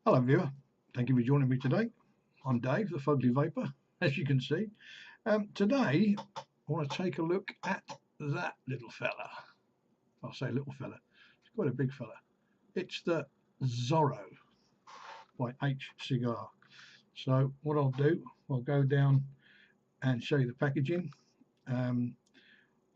Hello viewer, thank you for joining me today. I'm Dave, the Fugly Vapor, as you can see. Today I want to take a look at that little fella. I'll say little fella, it's quite a big fella. It's the Zoro by Hcigar. So what I'll do, I'll go down and show you the packaging.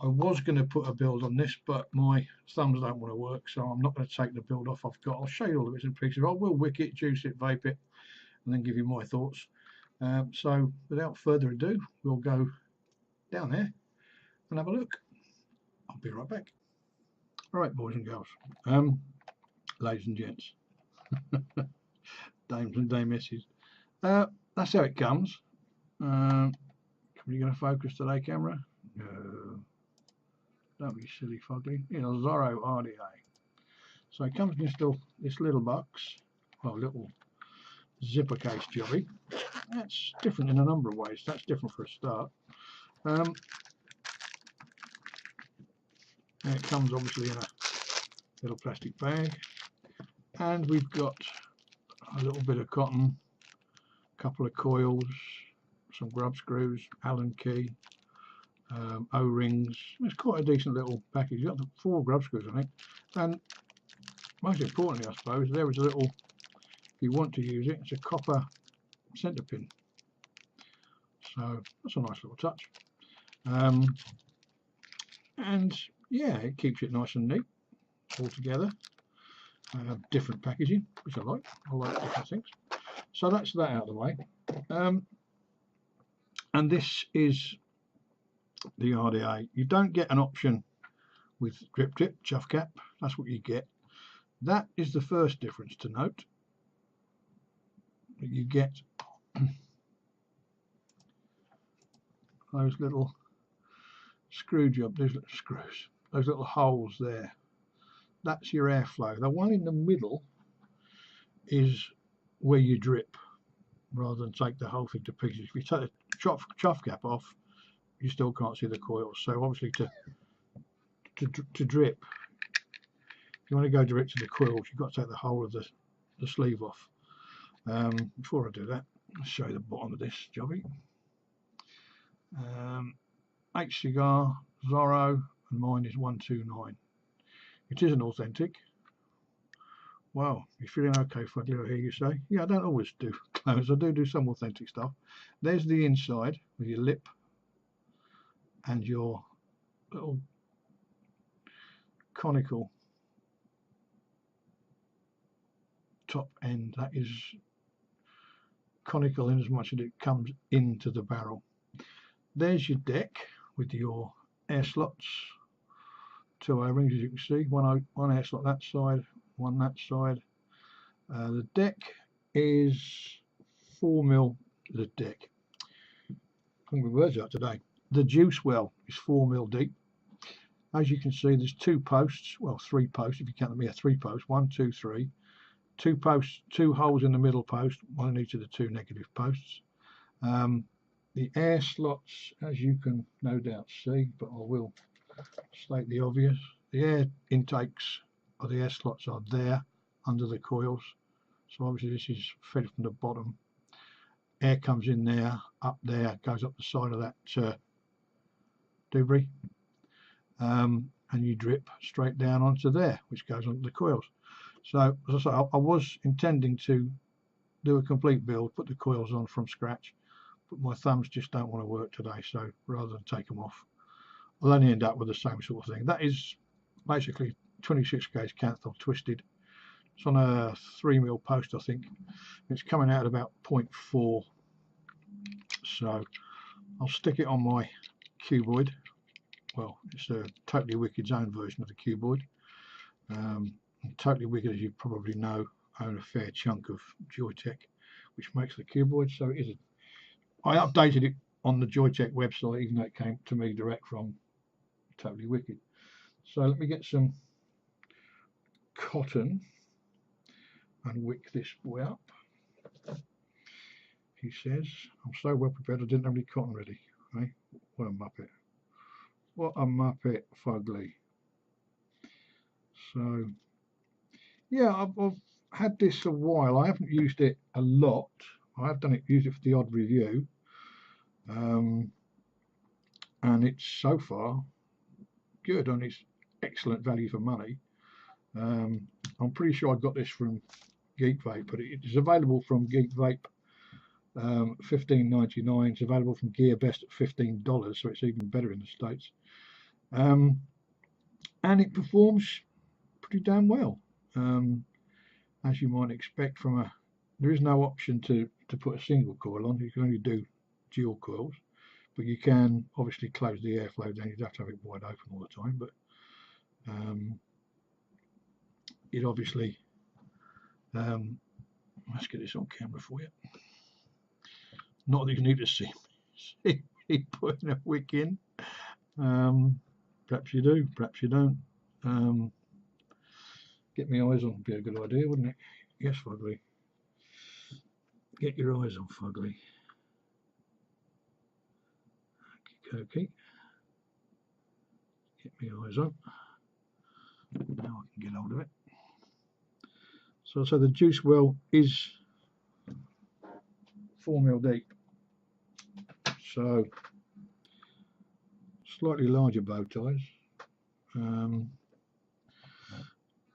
I was going to put a build on this, but my thumbs don't want to work, so I'm not going to take the build off I've got. I'll show you all the bits and pieces. I will wick it, juice it, vape it, and then give you my thoughts. So without further ado, we'll go down there and have a look. I'll be right back. All right, boys and girls, ladies and gents, dames and damesses. That's how it comes. Are you going to focus today, camera? No. Don't be silly, fugly. You know, Zoro RDA. So it comes in this little box, well, little zipper case jobby. That's different in a number of ways. That's different for a start. And it comes obviously in a little plastic bag, and we've got a little bit of cotton, a couple of coils, some grub screws, Allen key, O-rings. It's quite a decent little package. You've got 4 grub screws, I think, and most importantly, I suppose, there is a little, if you want to use it, it's a copper centre pin. So that's a nice little touch. And yeah, it keeps it nice and neat all together. Different packaging, which I like. I like different things. So that's that out of the way. And this is the RDA. You don't get an option with drip tip, chuff cap. That's what you get. That is the first difference to note. You get those little screw job, those little screws, those little holes there. That's your airflow. The one in the middle is where you drip, rather than take the whole thing to pieces. If you take the chuff cap off, you still can't see the coils. So obviously to drip, if you want to go direct to the coils, you've got to take the whole of the sleeve off. Before I do that, I'll show you the bottom of this jobby. Hcigar, Zoro, and mine is 129. It is an authentic. Wow, you're feeling okay, Fugly, I hear you say. Yeah, I don't always do clothes. I do some authentic stuff. There's the inside with your lip and your little conical top end. That is conical in as much as it comes into the barrel. There's your deck with your air slots, 2 O-rings, as you can see, one air slot that side, one that side. The deck is 4mm. The deck, I'm my words out today. The juice well is 4mm deep. As you can see, there's 2 posts, well, 3 posts if you count them here, 3 posts, 1, 2, 3. 2 posts, 2 holes in the middle post, one in each of the 2 negative posts. The air slots, as you can no doubt see, but I will state the obvious, the air intakes or the air slots are there under the coils. So obviously this is fed from the bottom. Air comes in there, up there, goes up the side of that debris, and you drip straight down onto there, which goes onto the coils. So as I say, I was intending to do a complete build, put the coils on from scratch, but my thumbs just don't want to work today, so rather than take them off, I'll only end up with the same sort of thing. That is basically 26 gauge Canthal twisted. It's on a 3mm post, I think. It's coming out at about 0.4. So I'll stick it on my cuboid. Well, it's a Totally Wicked's own version of the cuboid. Totally Wicked, as you probably know, own a fair chunk of Joytech, which makes the cuboid. So it is. I updated it on the Joytech website, even though it came to me direct from Totally Wicked. So let me get some cotton and wick this boy up. He says, I'm so well prepared I didn't have any cotton ready. Eh? What a muppet. What a muppet, Fugly. So yeah, I've had this a while. I haven't used it a lot. I have used it for the odd review, and it's so far good, and it's excellent value for money. I'm pretty sure I got this from Geek Vape, but it's available from Geek Vape, $15.99. It's available from GearBest at $15, so it's even better in the States. And it performs pretty damn well, as you might expect from a. There is no option to put a single coil on. You can only do dual coils, but you can obviously close the airflow down. You'd have to have it wide open all the time, but it obviously. Let's get this on camera for you. Not that you need to see me putting a wick in. Perhaps you do, perhaps you don't. Get my eyes on would be a good idea, wouldn't it? Yes, Fugly. Get your eyes on, Fugly. Okay. Get my eyes on. Now I can get hold of it. So the juice well is 4 mil deep. So slightly larger bow ties.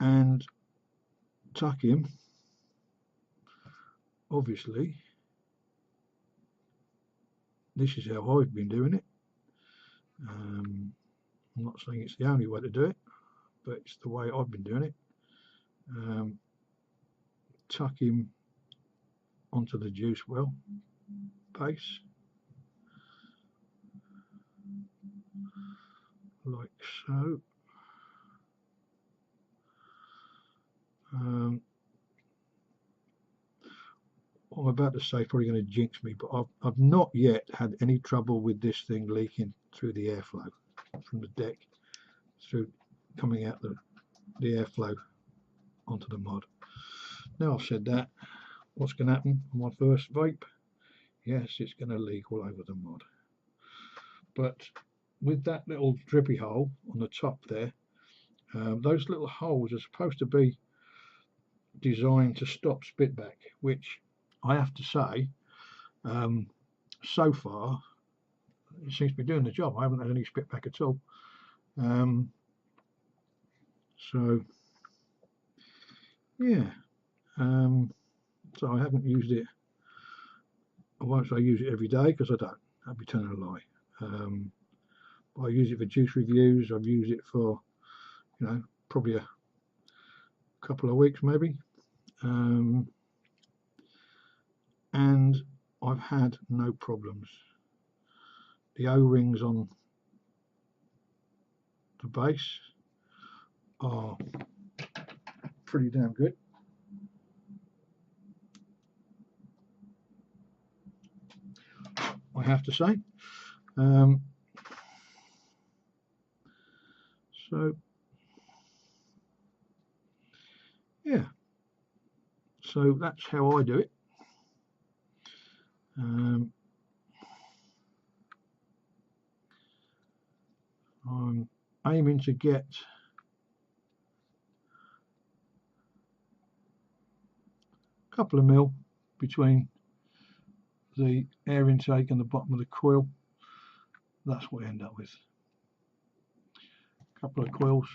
And tuck him, obviously. This is how I've been doing it. I'm not saying it's the only way to do it, but it's the way I've been doing it. Tuck him onto the juice well base, like so. I'm about to say probably going to jinx me, but I've not yet had any trouble with this thing leaking through the airflow from the deck, through coming out the airflow onto the mod. Now I've said that, what's going to happen on my first vape? Yes, it's going to leak all over the mod. But with that little drippy hole on the top there, those little holes are supposed to be designed to stop spitback, which I have to say, so far it seems to be doing the job. I haven't had any spitback at all. So yeah, so I haven't used it. I won't say I use it every day, because I don't. That'd be telling a lie. But I use it for juice reviews. I've used it for, you know, probably a couple of weeks maybe, and I've had no problems. The O-rings on the base are pretty damn good. I have to say. So yeah, so that's how I do it. I'm aiming to get a couple of mil between the air intake and the bottom of the coil. That's what I end up with. A couple of coils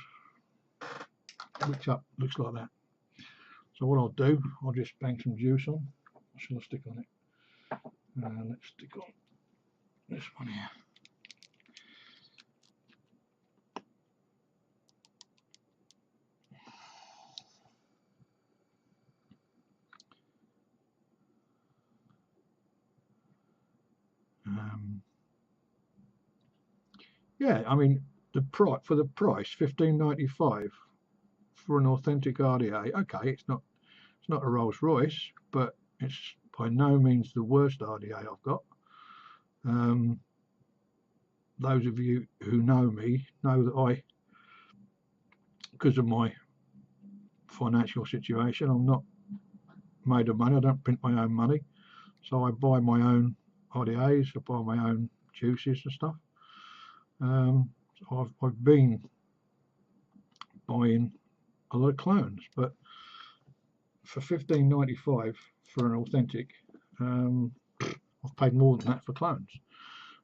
which up looks like that. So what I'll do, I'll just bang some juice on. What shall I stick on it? Let's stick on this one here. Yeah, I mean, the price for the price, $15.95 for an authentic RDA. Okay, it's not a Rolls Royce, but it's by no means the worst RDA I've got. Those of you who know me know that because of my financial situation, I'm not made of money. I don't print my own money, so I buy my own RDAs. I buy my own juices and stuff. So I've been buying a lot of clones, but for $15.95 for an authentic, I've paid more than that for clones.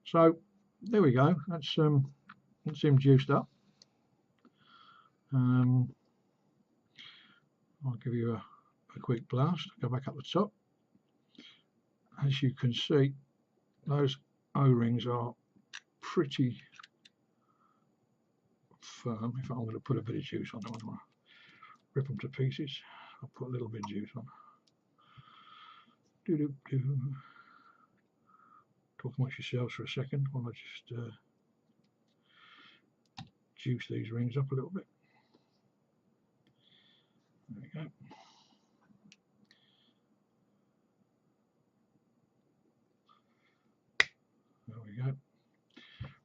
So there we go. That's him juiced up. I'll give you a quick blast. Go back up the top. As you can see, those O-rings are pretty firm. In fact, I'm going to put a bit of juice on them. I don't want to rip them to pieces. I'll put a little bit of juice on. Talk amongst yourselves for a second while I just juice these rings up a little bit. There we go. There we go.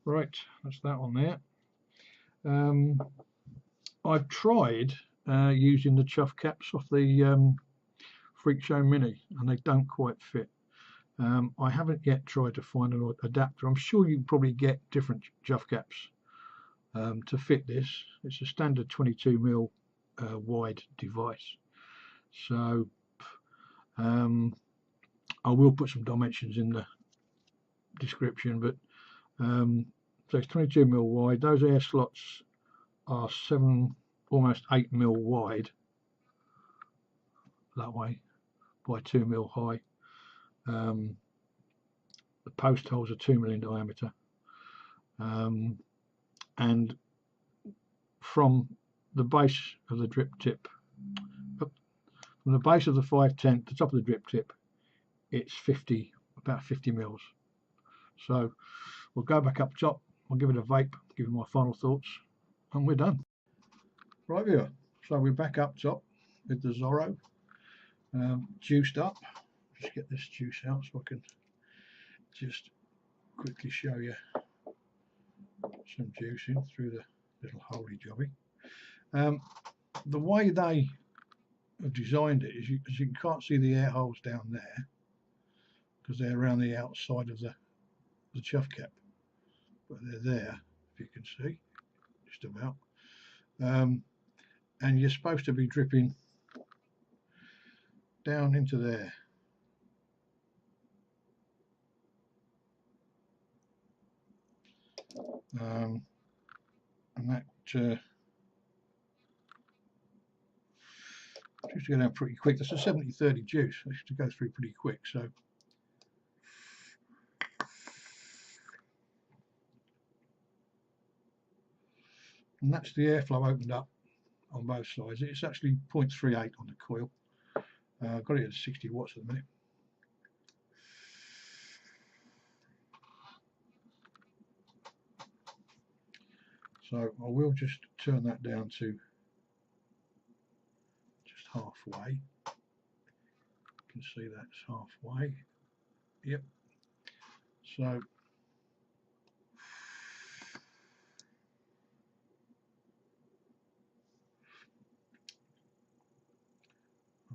Right, that's that on there. I've tried using the chuff caps off the Freak Show Mini, and they don't quite fit. I haven't yet tried to find an adapter. I'm sure you can probably get different chuff caps to fit this. It's a standard 22mm wide device. So I will put some dimensions in the description, but so it's 22mm wide. Those air slots are almost 8mm wide that way by 2mm high. The post holes are 2mm in diameter, and from the base of the drip tip, from the base of the 510 to the top of the drip tip, it's about 50 mils. So we'll go back up top, I'll give it a vape, give it my final thoughts, and we're done. Right, viewer, so we're back up top with the Zoro juiced up. Just get this juice out so I can just quickly show you some juicing through the little holy jobby. The way they have designed it is you can't see the air holes down there because they're around the outside of the chuff cap, but they're there, if you can see, just about. And you're supposed to be dripping down into there. And that used to go down pretty quick. That's a 70-30 juice. It used to go through pretty quick. So and that's the airflow opened up on both sides. It's actually 0.38 on the coil. I've got it at 60 watts at the minute. So I will just turn that down to just halfway. You can see that's halfway. Yep. So and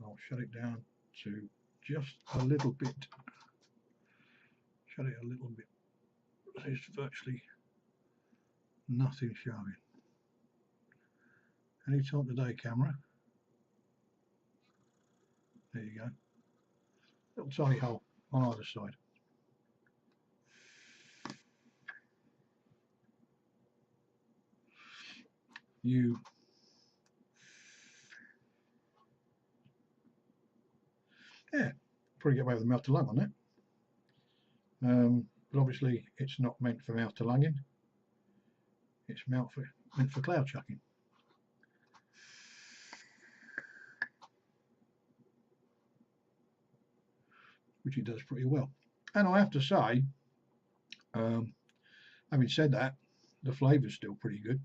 I'll shut it down to just a little bit. Shut it a little bit. There's virtually nothing showing. Any time today, camera. There you go. Little tiny hole on either side. You probably get away with a mouth to lung on it. But obviously it's not meant for mouth to lunging. It's meant for cloud chucking. Which it does pretty well. And I have to say, having said that, the flavour's still pretty good.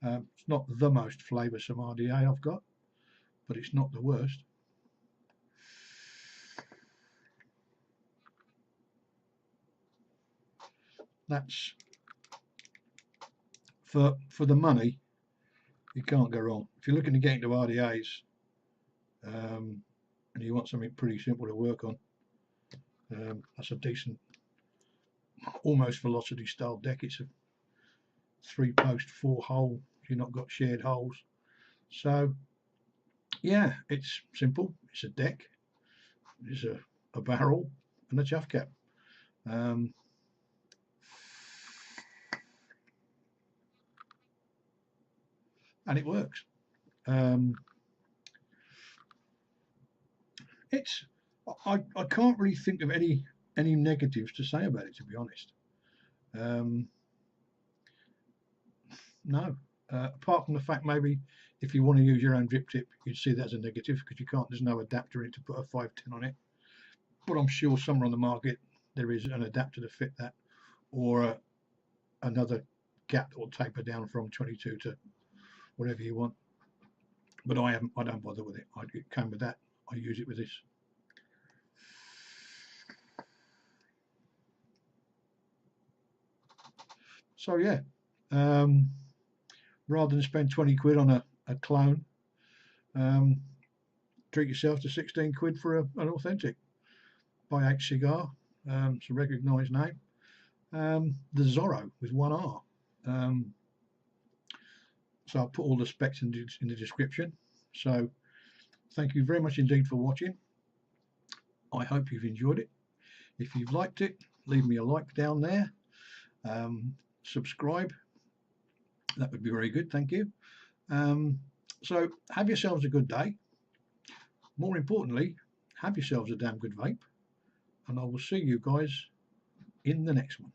It's not the most flavoursome RDA I've got, but it's not the worst. That's for the money. You can't go wrong. If you're looking to get into RDAs and you want something pretty simple to work on, that's a decent, almost velocity style deck. It's a 3-post 4-hole. You've not got shared holes, so yeah, it's simple. It's a deck, it's a barrel, and a chuff cap. And it works. It's I can't really think of any negatives to say about it, to be honest. No, apart from the fact maybe if you want to use your own drip tip, you'd see that as a negative because you can't. There's no adapter in it to put a 510 on it. But I'm sure somewhere on the market there is an adapter to fit that, or another gap that will taper down from 22 to whatever you want. But I don't bother with it. It came with that. I use it with this. So yeah, rather than spend 20 quid on a clone, treat yourself to 16 quid for an authentic by Hcigar. It's a recognised name. The Zoro with 1R. So I'll put all the specs in the description. So thank you very much indeed for watching. I hope you've enjoyed it. If you've liked it, leave me a like down there. Subscribe. That would be very good. Thank you. So have yourselves a good day. More importantly, have yourselves a damn good vape. And I will see you guys in the next one.